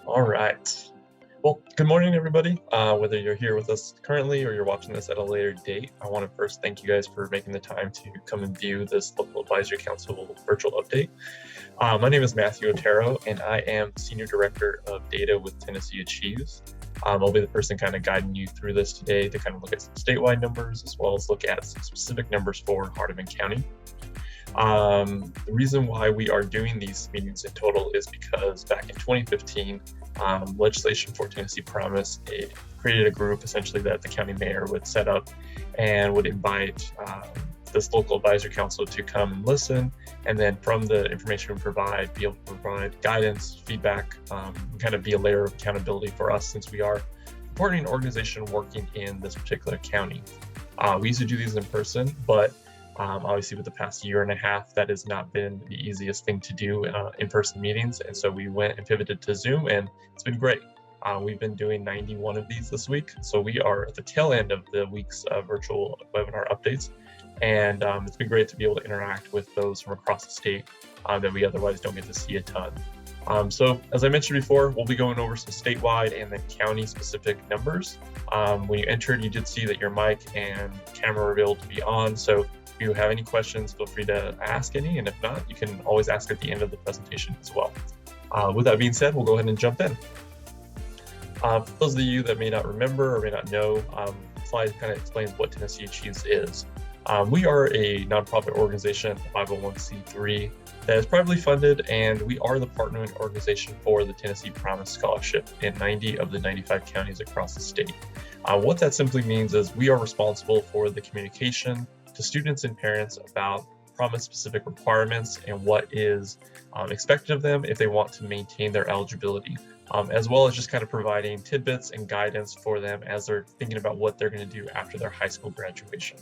All right. Well, good morning, everybody. Whether you're here with us currently or you're watching this at a later date, I want to first thank you guys for making the time to come and view this Local Advisory Council virtual update. My name is Matthew Otero, and I am Senior Director of Data with TNAchieves. I'll be the person kind of guiding you through this today to kind of look at some statewide numbers as well as look at some specific numbers for Hardeman County. The reason why we are doing these meetings in total is because back in 2015, legislation for Tennessee Promise, it created a group essentially that the county mayor would set up and would invite this local advisory council to come and listen, and then from the information we provide, be able to provide guidance, feedback, kind of be a layer of accountability for us since we are supporting an organization working in this particular county. We used to do these in person, but obviously with the past year and a half, that has not been the easiest thing to do in-person meetings. And so we went and pivoted to Zoom, and it's been great. We've been doing 91 of these this week. So we are at the tail end of the week's virtual webinar updates. And it's been great to be able to interact with those from across the state that we otherwise don't get to see a ton. So as I mentioned before, we'll be going over some statewide and then county specific numbers. When you entered, you did see that your mic and camera were able to be on. So if you have any questions, feel free to ask any, and if not, you can always ask at the end of the presentation as well. With that being said, we'll go ahead and jump in. For those of you that may not remember or may not know, the slide kind of explains what TNAchieves is. We are a nonprofit organization, 501c3, that is privately funded, and we are the partnering organization for the Tennessee Promise Scholarship in 90 of the 95 counties across the state. What that simply means is we are responsible for the communication to students and parents about promise-specific requirements and what is expected of them if they want to maintain their eligibility, as well as just kind of providing tidbits and guidance for them as they're thinking about what they're going to do after their high school graduation.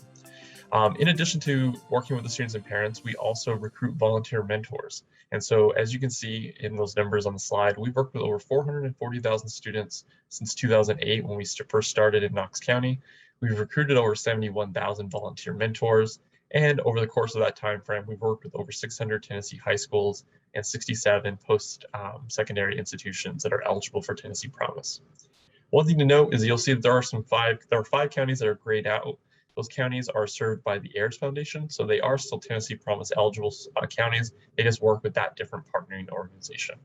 In addition to working with the students and parents, we also recruit volunteer mentors. And so as you can see in those numbers on the slide, we've worked with over 440,000 students since 2008 when we first started in Knox County. We've recruited over 71,000 volunteer mentors. And over the course of that time frame, we've worked with over 600 Tennessee high schools and 67 post-secondary institutions that are eligible for Tennessee Promise. One thing to note is you'll see that there are five counties that are grayed out. Those counties are served by the Ayers Foundation, so they are still Tennessee Promise eligible counties. They just work with that different partnering organization.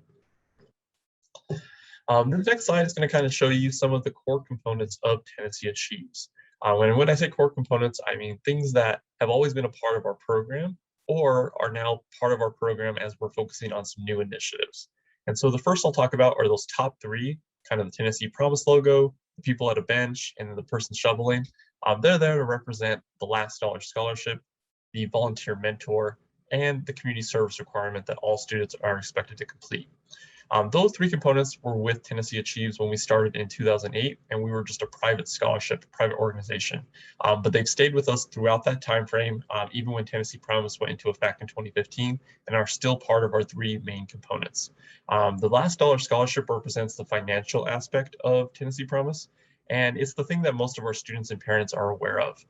The next slide is going to kind of show you some of the core components of TNAchieves. When I say core components, I mean things that have always been a part of our program or are now part of our program as we're focusing on some new initiatives. And so the first I'll talk about are those top three, kind of the Tennessee Promise logo, the people at a bench, and then the person shoveling. They're there to represent the last dollar scholarship, the volunteer mentor, and the community service requirement that all students are expected to complete. Those three components were with TNAchieves when we started in 2008, and we were just a private scholarship, private organization. But they've stayed with us throughout that time frame, even when Tennessee Promise went into effect in 2015, and are still part of our three main components. The last dollar scholarship represents the financial aspect of Tennessee Promise, and it's the thing that most of our students and parents are aware of.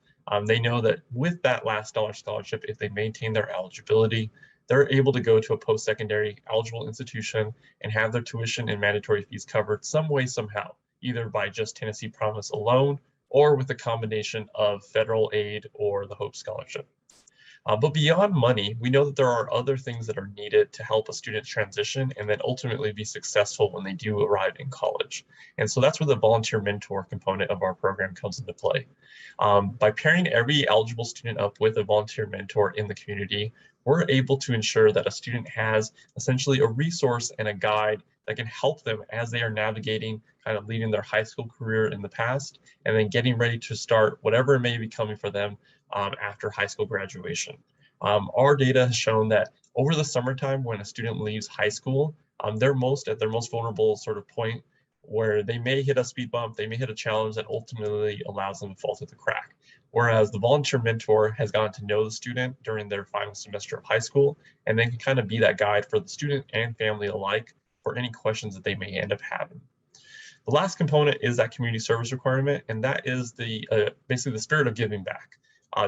They know that with that last dollar scholarship, if they maintain their eligibility, they're able to go to a post-secondary eligible institution and have their tuition and mandatory fees covered some way, somehow, either by just Tennessee Promise alone or with a combination of federal aid or the Hope Scholarship. But beyond money, we know that there are other things that are needed to help a student transition and then ultimately be successful when they do arrive in college. And so that's where the volunteer mentor component of our program comes into play. By pairing every eligible student up with a volunteer mentor in the community, we're able to ensure that a student has essentially a resource and a guide that can help them as they are navigating kind of leaving their high school career in the past and then getting ready to start whatever may be coming for them after high school graduation. Our data has shown that over the summertime when a student leaves high school, they're at their most vulnerable sort of point where they may hit a speed bump, they may hit a challenge that ultimately allows them to fall through the crack. Whereas the volunteer mentor has gotten to know the student during their final semester of high school, and then can kind of be that guide for the student and family alike for any questions that they may end up having. The last component is that community service requirement, and that is the basically the spirit of giving back.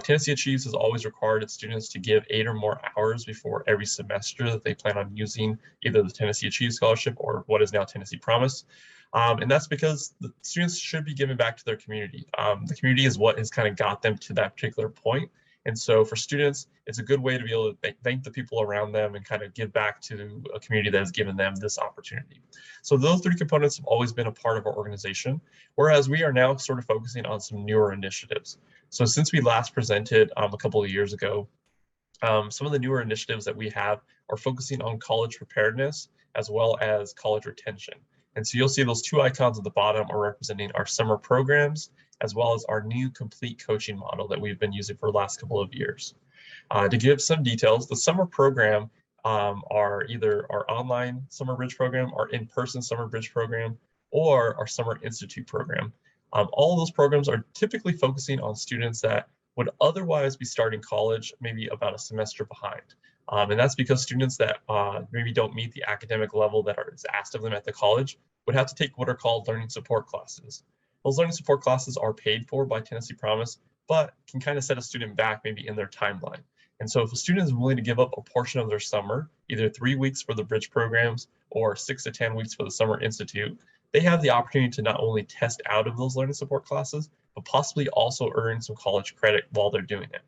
Tennessee Achieves has always required its students to give 8 or more hours before every semester that they plan on using either the Tennessee Achieves Scholarship or what is now Tennessee Promise. And that's because the students should be giving back to their community. The community is what has kind of got them to that particular point. And so for students, it's a good way to be able to thank the people around them and kind of give back to a community that has given them this opportunity. So those 3 components have always been a part of our organization, whereas we are now sort of focusing on some newer initiatives. So since we last presented a couple of years ago, some of the newer initiatives that we have are focusing on college preparedness as well as college retention. And so you'll see those 2 icons at the bottom are representing our summer programs as well as our new complete coaching model that we've been using for the last couple of years. To give some details, the summer program are either our online summer bridge program, our in-person summer bridge program, or our summer institute program. All of those programs are typically focusing on students that would otherwise be starting college maybe about a semester behind. And that's because students that maybe don't meet the academic level that is asked of them at the college would have to take what are called learning support classes. Those learning support classes are paid for by Tennessee Promise, but can kind of set a student back maybe in their timeline. And so if a student is willing to give up a portion of their summer, either 3 weeks for the bridge programs or 6 to 10 weeks for the summer institute, they have the opportunity to not only test out of those learning support classes, but possibly also earn some college credit while they're doing it.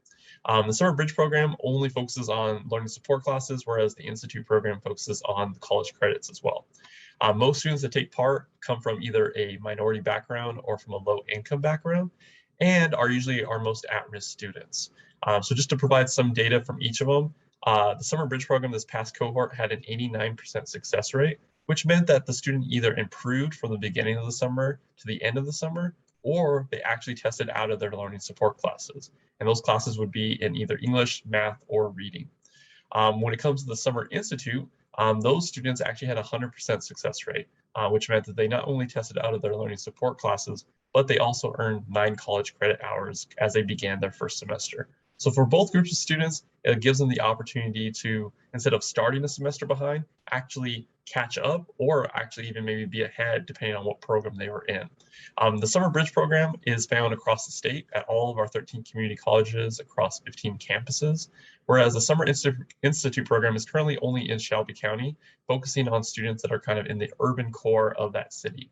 The summer bridge program only focuses on learning support classes, whereas the institute program focuses on the college credits as well. Most students that take part come from either a minority background or from a low income background, and are usually our most at-risk students. So just to provide some data from each of them, the summer bridge program this past cohort had an 89% success rate, which meant that the student either improved from the beginning of the summer to the end of the summer, or they actually tested out of their learning support classes. And those classes would be in either English, math, or reading. When it comes to the Summer Institute, those students actually had a 100% success rate, which meant that they not only tested out of their learning support classes, but they also earned 9 college credit hours as they began their first semester. So for both groups of students, it gives them the opportunity to, instead of starting a semester behind, actually catch up or actually even maybe be ahead depending on what program they were in. The Summer Bridge program is found across the state at all of our 13 community colleges across 15 campuses, whereas the Summer Institute program is currently only in Shelby County, focusing on students that are kind of in the urban core of that city.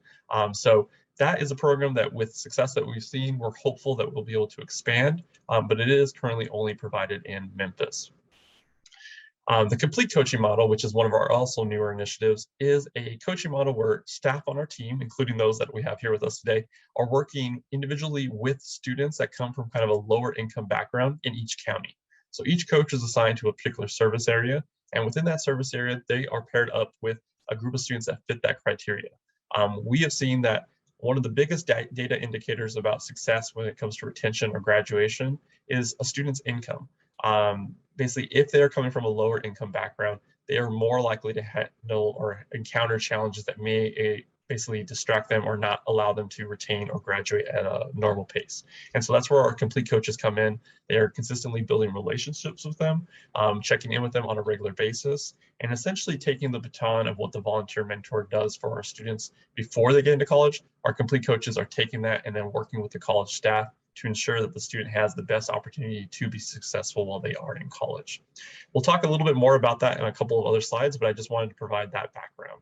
So that is a program that with success that we've seen, we're hopeful that we'll be able to expand, but it is currently only provided in Memphis. The complete coaching model, which is one of our also newer initiatives, is a coaching model where staff on our team, including those that we have here with us today, are working individually with students that come from kind of a lower income background in each county. So each coach is assigned to a particular service area, and within that service area, they are paired up with a group of students that fit that criteria. We have seen that one of the biggest data indicators about success when it comes to retention or graduation is a student's income. Basically, if they're coming from a lower income background, they are more likely to handle or encounter challenges that may basically distract them or not allow them to retain or graduate at a normal pace. And so that's where our complete coaches come in. They are consistently building relationships with them, checking in with them on a regular basis, and essentially taking the baton of what the volunteer mentor does for our students before they get into college. Our complete coaches are taking that and then working with the college staff to ensure that the student has the best opportunity to be successful while they are in college. We'll talk a little bit more about that in a couple of other slides, but I just wanted to provide that background.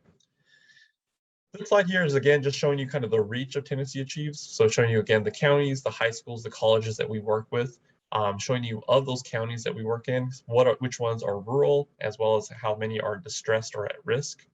This slide here is again just showing you kind of the reach of Tennessee Achieves. So showing you again the counties, the high schools, the colleges that we work with, showing you of those counties that we work in, which ones are rural, as well as how many are distressed or at risk.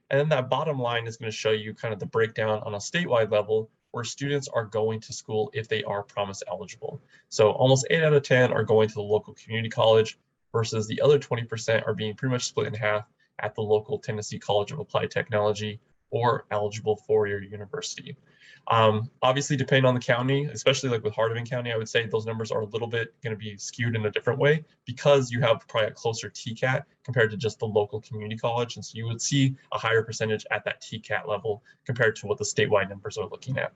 And then that bottom line is going to show you kind of the breakdown on a statewide level where students are going to school if they are Promise eligible. So almost 8 out of 10 are going to the local community college versus the other 20% are being pretty much split in half at the local Tennessee College of Applied Technology or eligible four-year university. Obviously, depending on the county, especially like with Hardeman County, I would say those numbers are a little bit going to be skewed in a different way because you have probably a closer TCAT compared to just the local community college. And so you would see a higher percentage at that TCAT level compared to what the statewide numbers are looking at.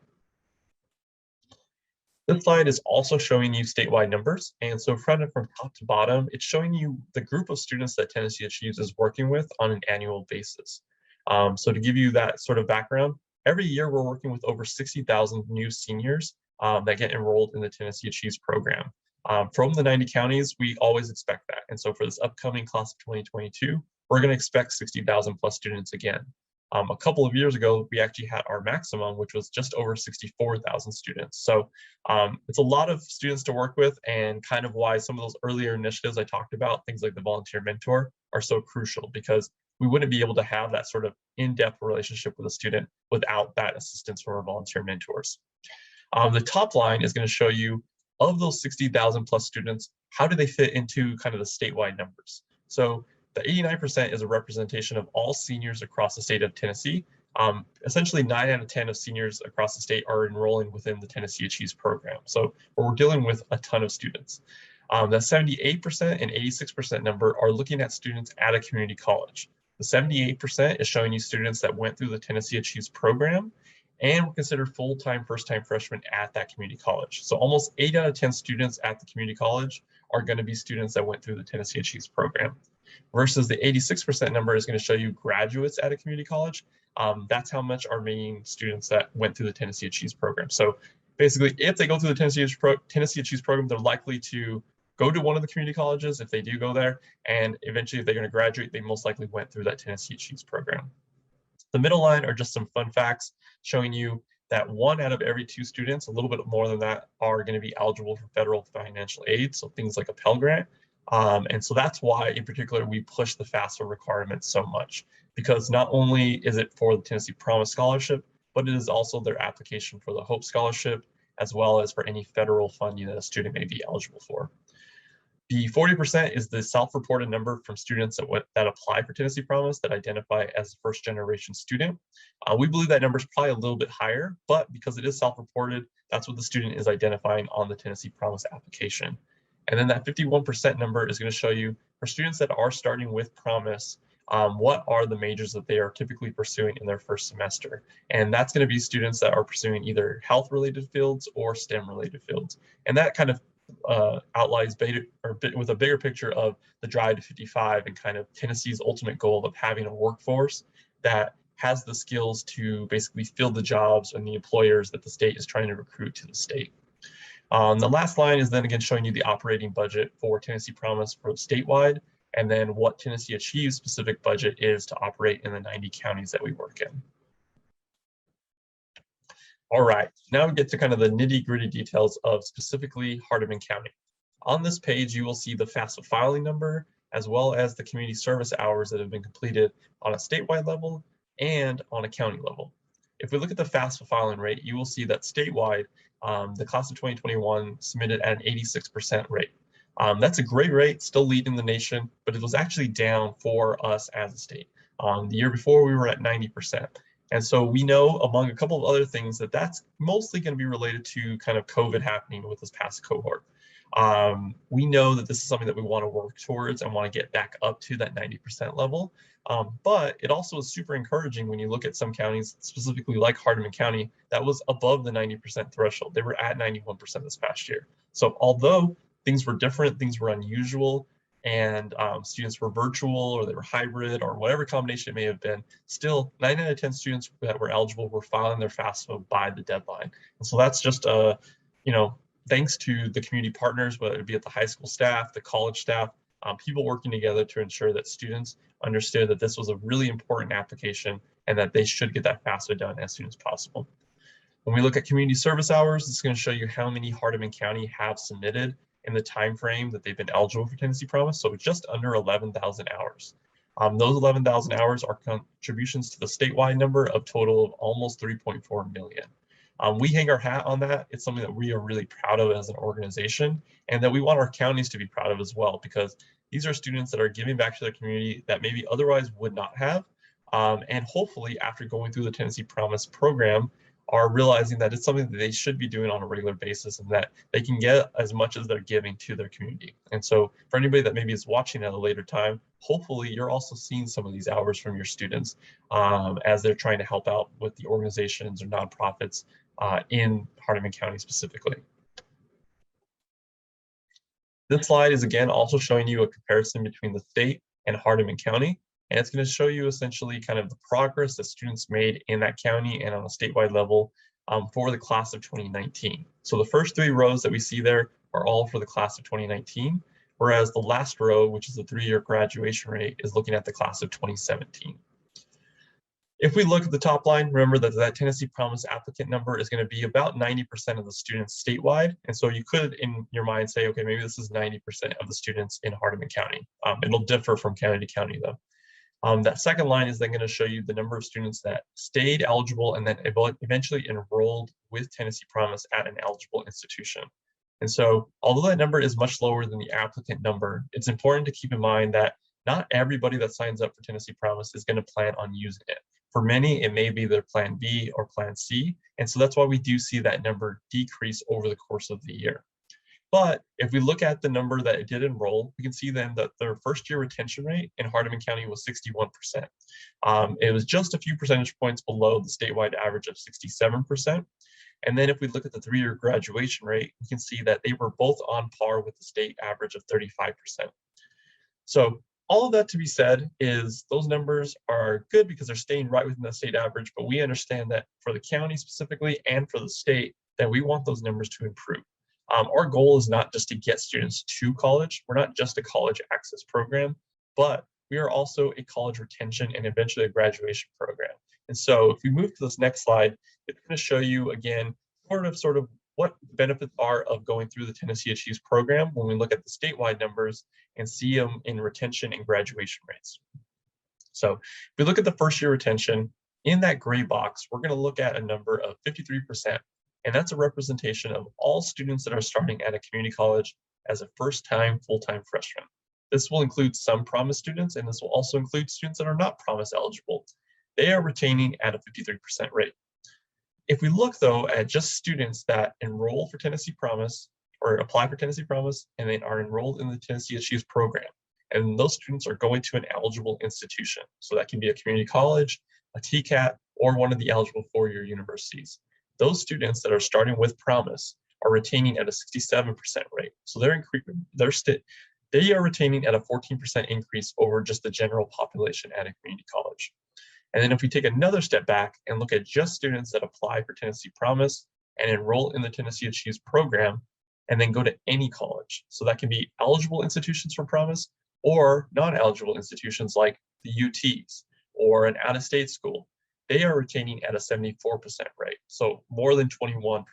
This slide is also showing you statewide numbers. And so from top to bottom, it's showing you the group of students that Tennessee Achieves is working with on an annual basis. So to give you that sort of background, every year we're working with over 60,000 new seniors that get enrolled in the Tennessee Achieves program. From the 90 counties, we always expect that. And so for this upcoming class of 2022, we're going to expect 60,000 plus students again. A couple of years ago, we actually had our maximum, which was just over 64,000 students. So it's a lot of students to work with, and kind of why some of those earlier initiatives I talked about, things like the volunteer mentor, are so crucial, because we wouldn't be able to have that sort of in-depth relationship with a student without that assistance from our volunteer mentors. The top line is going to show you, of those 60,000 plus students, how do they fit into kind of the statewide numbers? So the 89% is a representation of all seniors across the state of Tennessee. Essentially 9 out of 10 of seniors across the state are enrolling within the Tennessee Achieves program. So we're dealing with a ton of students. The 78% and 86% number are looking at students at a community college. The 78% is showing you students that went through the Tennessee Achieves program and were considered full-time first-time freshmen at that community college. So almost 8 out of 10 students at the community college are going to be students that went through the Tennessee Achieves program. Versus the 86% number is going to show you graduates at a community college. That's how much are meaning students that went through the Tennessee Achieves program. So basically, if they go through the Tennessee Achieves program, they're likely to go to one of the community colleges if they do go there. And eventually, if they're going to graduate, they most likely went through that Tennessee Achieves program. The middle line are just some fun facts showing you that 1 out of every 2 students, a little bit more than that, are going to be eligible for federal financial aid, so things like a Pell Grant. And so that's why, in particular, we push the FAFSA requirements so much, because not only is it for the Tennessee Promise Scholarship, but it is also their application for the Hope Scholarship, as well as for any federal funding that a student may be eligible for. The 40% is the self-reported number from students that apply for Tennessee Promise that identify as a first-generation student. We believe that number is probably a little bit higher, but because it is self-reported, that's what the student is identifying on the Tennessee Promise application. And then that 51% number is going to show you, for students that are starting with Promise, what are the majors that they are typically pursuing in their first semester. And that's going to be students that are pursuing either health-related fields or STEM-related fields. And that kind of outlines with a bigger picture of the drive to 55 and kind of Tennessee's ultimate goal of having a workforce that has the skills to basically fill the jobs and the employers that the state is trying to recruit to the state. The last line is then again showing you the operating budget for Tennessee Promise for statewide, and then what Tennessee Achieves specific budget is to operate in the 90 counties that we work in. All right, now we get to kind of the nitty-gritty details of specifically Hardeman County. On this page, you will see the FAFSA filing number, as well as the community service hours that have been completed on a statewide level and on a county level. If we look at the FAFSA filing rate, you will see that statewide, the class of 2021 submitted at an 86% rate. That's a great rate, still leading the nation, but it was actually down for us as a state. The year before, we were at 90%. And so we know, among a couple of other things, that that's mostly going to be related to kind of COVID happening with this past cohort. We know that this is something that we want to work towards and want to get back up to that 90% level. But it also is super encouraging when you look at some counties, specifically like Hardeman County, that was above the 90% threshold. They were at 91% this past year. So although things were different, things were unusual, and students were virtual or they were hybrid or whatever combination it may have been, still 9 out of 10 students that were eligible were filing their FAFSA by the deadline. And so that's just, thanks to the community partners, whether it be at the high school staff, the college staff, people working together to ensure that students understood that this was a really important application and that they should get that FAFSA done as soon as possible. When we look at community service hours, it's going to show you how many Hardeman County have submitted in the time frame that they've been eligible for Tennessee Promise, so just under 11,000 hours. Those 11,000 hours are contributions to the statewide number of total of almost 3.4 million. We hang our hat on that. It's something that we are really proud of as an organization, and that we want our counties to be proud of as well, because these are students that are giving back to their community that maybe otherwise would not have, and hopefully after going through the Tennessee Promise program, are realizing that it's something that they should be doing on a regular basis and that they can get as much as they're giving to their community. And so for anybody that maybe is watching at a later time, hopefully you're also seeing some of these hours from your students as they're trying to help out with the organizations or nonprofits in Hardeman County specifically. This slide is again also showing you a comparison between the state and Hardeman County. And it's going to show you essentially kind of the progress that students made in that county and on a statewide level for the class of 2019. So the first 3 rows that we see there are all for the class of 2019, whereas the last row, which is the 3-year graduation rate, is looking at the class of 2017. If we look at the top line, remember that Tennessee Promise applicant number is going to be about 90% of the students statewide. And so you could, in your mind, say, okay, maybe this is 90% of the students in Hardeman County. It'll differ from county to county, though. That second line is then going to show you the number of students that stayed eligible and then eventually enrolled with Tennessee Promise at an eligible institution. And so, although that number is much lower than the applicant number, it's important to keep in mind that not everybody that signs up for Tennessee Promise is going to plan on using it. For many, it may be their plan B or plan C. And so that's why we do see that number decrease over the course of the year. But if we look at the number that it did enroll, we can see then that their first year retention rate in Hardeman County was 61%. It was just a few percentage points below the statewide average of 67%. And then if we look at the 3-year graduation rate, we can see that they were both on par with the state average of 35%. So all of that to be said is those numbers are good because they're staying right within the state average, but we understand that for the county specifically and for the state, that we want those numbers to improve. Our goal is not just to get students to college. We're not just a college access program, but we are also a college retention and eventually a graduation program. And so if we move to this next slide, it's going to show you again, sort of what the benefits are of going through the Tennessee Achieves program when we look at the statewide numbers and see them in retention and graduation rates. So if we look at the first year retention, in that gray box, we're going to look at a number of 53%. And that's a representation of all students that are starting at a community college as a first-time full-time freshman. This will include some Promise students, and this will also include students that are not Promise eligible. They are retaining at a 53% rate. If we look, though, at just students that enroll for Tennessee Promise or apply for Tennessee Promise and then are enrolled in the Tennessee Achieves program, and those students are going to an eligible institution. So that can be a community college, a TCAT, or one of the eligible 4-year universities. Those students that are starting with Promise are retaining at a 67% rate. So they are retaining at a 14% increase over just the general population at a community college. And then if we take another step back and look at just students that apply for Tennessee Promise and enroll in the Tennessee Achieves program, and then go to any college. So that can be eligible institutions for Promise or non-eligible institutions like the UTs or an out-of-state school. They are retaining at a 74% rate, so more than 21%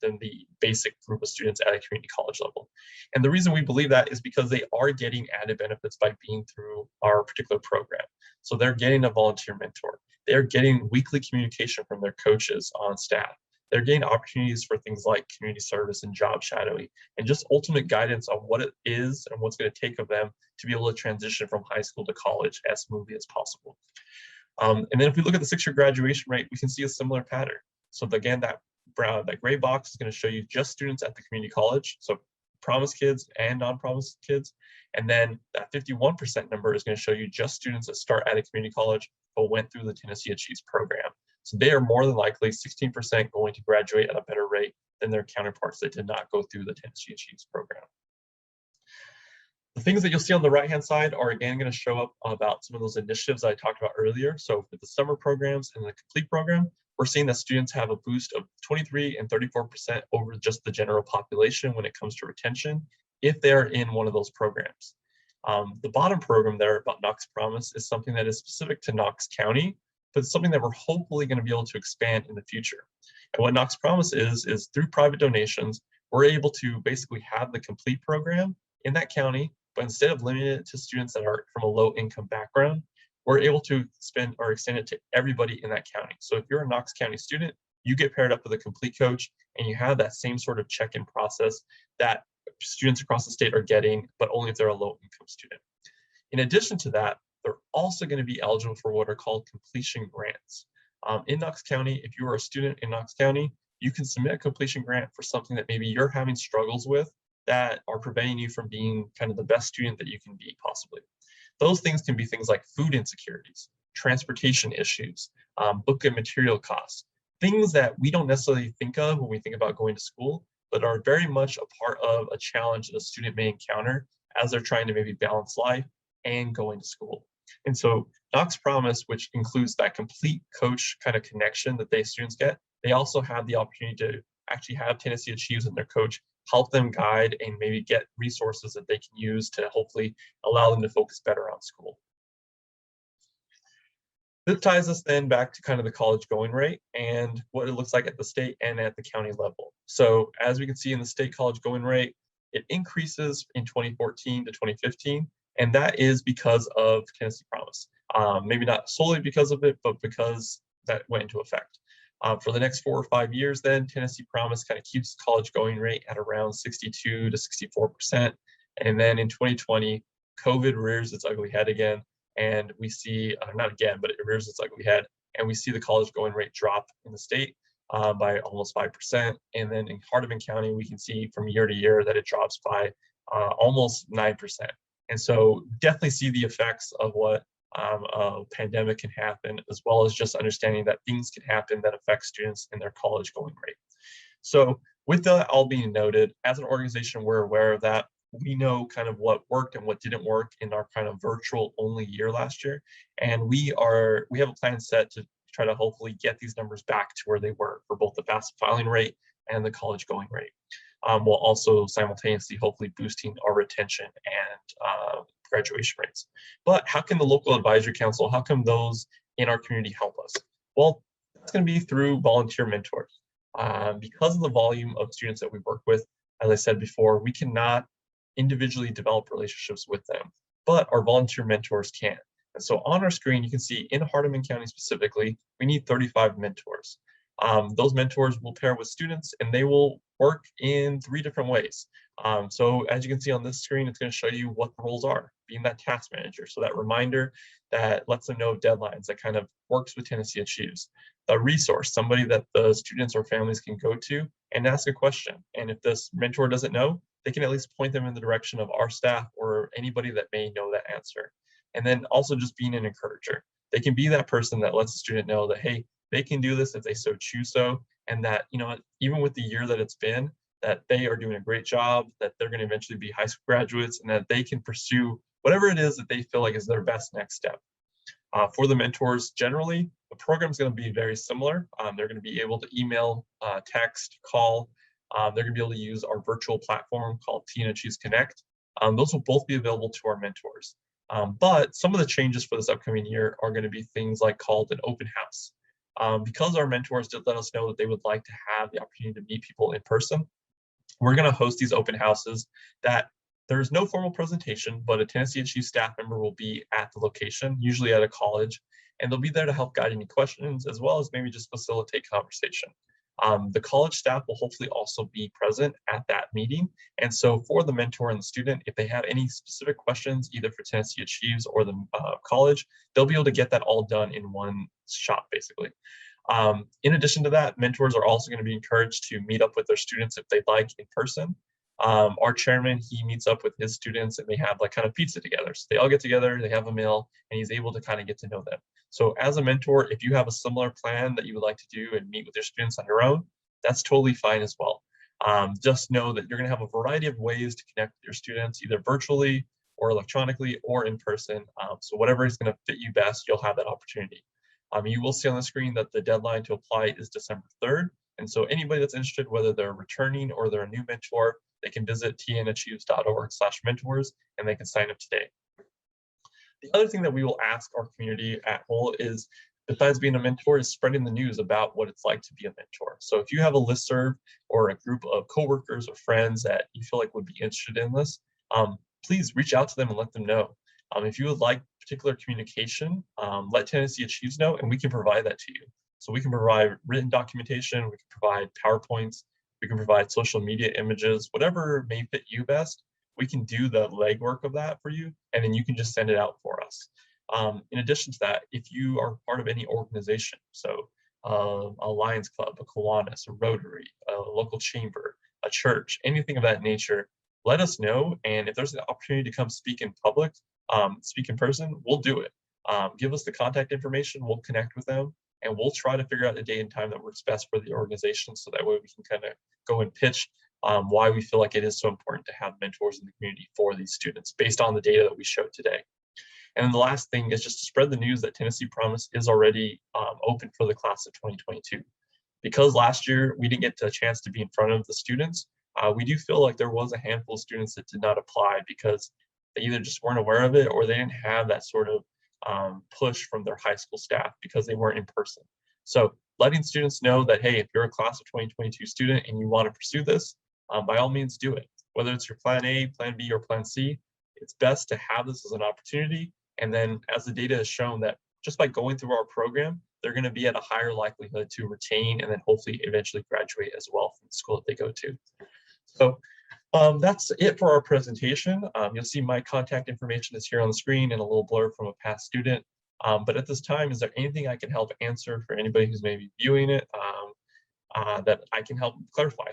than the basic group of students at a community college level. And the reason we believe that is because they are getting added benefits by being through our particular program. So they're getting a volunteer mentor. They're getting weekly communication from their coaches on staff. They're getting opportunities for things like community service and job shadowing, and just ultimate guidance on what it is and what's going to take of them to be able to transition from high school to college as smoothly as possible. And then if we look at the 6-year graduation rate, we can see a similar pattern. So again, that gray box is going to show you just students at the community college, so Promise kids and non-Promise kids. And then that 51% number is going to show you just students that start at a community college but went through the Tennessee Achieves program. So they are more than likely 16% going to graduate at a better rate than their counterparts that did not go through the Tennessee Achieves program. The things that you'll see on the right-hand side are again going to show up about some of those initiatives that I talked about earlier. So for the summer programs and the complete program, we're seeing that students have a boost of 23 and 34% over just the general population when it comes to retention, if they're in one of those programs. The bottom program there about Knox Promise is something that is specific to Knox County, but it's something that we're hopefully going to be able to expand in the future. And what Knox Promise is through private donations, we're able to basically have the complete program in that county, but instead of limiting it to students that are from a low income background, we're able to extend it to everybody in that county. So if you're a Knox County student, you get paired up with a complete coach and you have that same sort of check-in process that students across the state are getting, but only if they're a low income student. In addition to that, they're also going to be eligible for what are called completion grants. In Knox County, if you are a student in Knox County, you can submit a completion grant for something that maybe you're having struggles with that are preventing you from being kind of the best student that you can be possibly. Those things can be things like food insecurities, transportation issues, book and material costs, things that we don't necessarily think of when we think about going to school, but are very much a part of a challenge that a student may encounter as they're trying to maybe balance life and going to school. And so Knox Promise, which includes that complete coach kind of connection that students get, they also have the opportunity to actually have Tennessee Achieves and their coach help them guide and maybe get resources that they can use to hopefully allow them to focus better on school. This ties us then back to kind of the college going rate and what it looks like at the state and at the county level. So as we can see in the state college going rate, it increases in 2014 to 2015, and that is because of Tennessee Promise. Maybe not solely because of it, but because that went into effect. For the next 4 or 5 years then, Tennessee Promise kind of keeps the college going rate at around 62 to 64%. And then in 2020, COVID rears its ugly head again, and we see, not again, but it rears its ugly head, and we see the college going rate drop in the state by almost 5%. And then in Hardeman County, we can see from year to year that it drops by almost 9%. And so definitely see the effects of what a pandemic can happen, as well as just understanding that things can happen that affect students in their college going rate. So with that all being noted, as an organization, we're aware of that. We know kind of what worked and what didn't work in our kind of virtual only year last year. And we have a plan set to try to hopefully get these numbers back to where they were for both the FAFSA filing rate and the college going rate, while also simultaneously hopefully boosting our retention and graduation rates. But how can the local advisory council, how can those in our community help us? Well, that's going to be through volunteer mentors. Because of the volume of students that we work with, as I said before, we cannot individually develop relationships with them, but our volunteer mentors can. And so on our screen, you can see in Hardeman County specifically, we need 35 mentors. Those mentors will pair with students and they will work in 3 different ways. So as you can see on this screen, it's going to show you what the roles are, being that task manager. So that reminder that lets them know deadlines, that kind of works with Tennessee Achieves. A resource, somebody that the students or families can go to and ask a question. And if this mentor doesn't know, they can at least point them in the direction of our staff or anybody that may know that answer. And then also just being an encourager. They can be that person that lets the student know that, hey, they can do this if they so choose so, and that, you know, even with the year that it's been, that they are doing a great job, that they're going to eventually be high school graduates, and that they can pursue whatever it is that they feel like is their best next step. For the mentors, generally, the program is going to be very similar. They're going to be able to email, text, call. They're going to be able to use our virtual platform called TNAchieves Connect. Those will both be available to our mentors. But some of the changes for this upcoming year are going to be things like called an open house. Because our mentors did let us know that they would like to have the opportunity to meet people in person, we're going to host these open houses that there's no formal presentation, but a Tennessee Achieves staff member will be at the location, usually at a college, and they'll be there to help guide any questions, as well as maybe just facilitate conversation. The college staff will hopefully also be present at that meeting. And so for the mentor and the student, if they have any specific questions, either for Tennessee Achieves or the college, they'll be able to get that all done in one shot, basically. In addition to that, mentors are also going to be encouraged to meet up with their students if they'd like in person. Our chairman, he meets up with his students and they have like kind of pizza together. So they all get together, they have a meal, and he's able to kind of get to know them. So as a mentor, if you have a similar plan that you would like to do and meet with your students on your own, that's totally fine as well. Just know that you're going to have a variety of ways to connect with your students, either virtually or electronically or in person. So whatever is going to fit you best, you'll have that opportunity. You will see on the screen that the deadline to apply is December 3rd. And so anybody that's interested, whether they're returning or they're a new mentor, they can visit tnachieves.org/mentors and they can sign up today. The other thing that we will ask our community at whole is, besides being a mentor, is spreading the news about what it's like to be a mentor. So if you have a listserv or a group of coworkers or friends that you feel like would be interested in this, please reach out to them and let them know. If you would like particular communication, let Tennessee Achieves know and we can provide that to you. So we can provide written documentation, we can provide PowerPoints, we can provide social media images, whatever may fit you best. We can do the legwork of that for you, and then you can just send it out for us. In addition to that, if you are part of any organization, so a Lions Club, a Kiwanis, a Rotary, a local chamber, a church, anything of that nature, let us know. And if there's an opportunity to come speak in public, speak in person, we'll do it. Give us the contact information, we'll connect with them, and we'll try to figure out a day and time that works best for the organization, so that way we can kind of go and pitch why we feel like it is so important to have mentors in the community for these students based on the data that we showed today. And then the last thing is just to spread the news that Tennessee Promise is already open for the class of 2022. Because last year we didn't get a chance to be in front of the students, we do feel like there was a handful of students that did not apply because they either just weren't aware of it or they didn't have that sort of push from their high school staff because they weren't in person. So letting students know that, hey, if you're a class of 2022 student and you want to pursue this, by all means do it. Whether it's your plan A, plan B, or plan C, it's best to have this as an opportunity. And then as the data has shown that just by going through our program, they're going to be at a higher likelihood to retain and then hopefully eventually graduate as well from the school that they go to. So that's it for our presentation. You'll see my contact information is here on the screen and a little blurb from a past student. But at this time, is there anything I can help answer for anybody who's maybe viewing it that I can help clarify?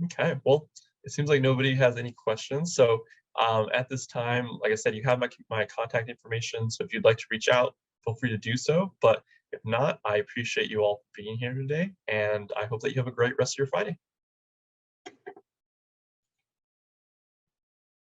Okay, well, it seems like nobody has any questions. So at this time, like I said, you have my contact information. So if you'd like to reach out, feel free to do so. But if not, I appreciate you all being here today, and I hope that you have a great rest of your Friday.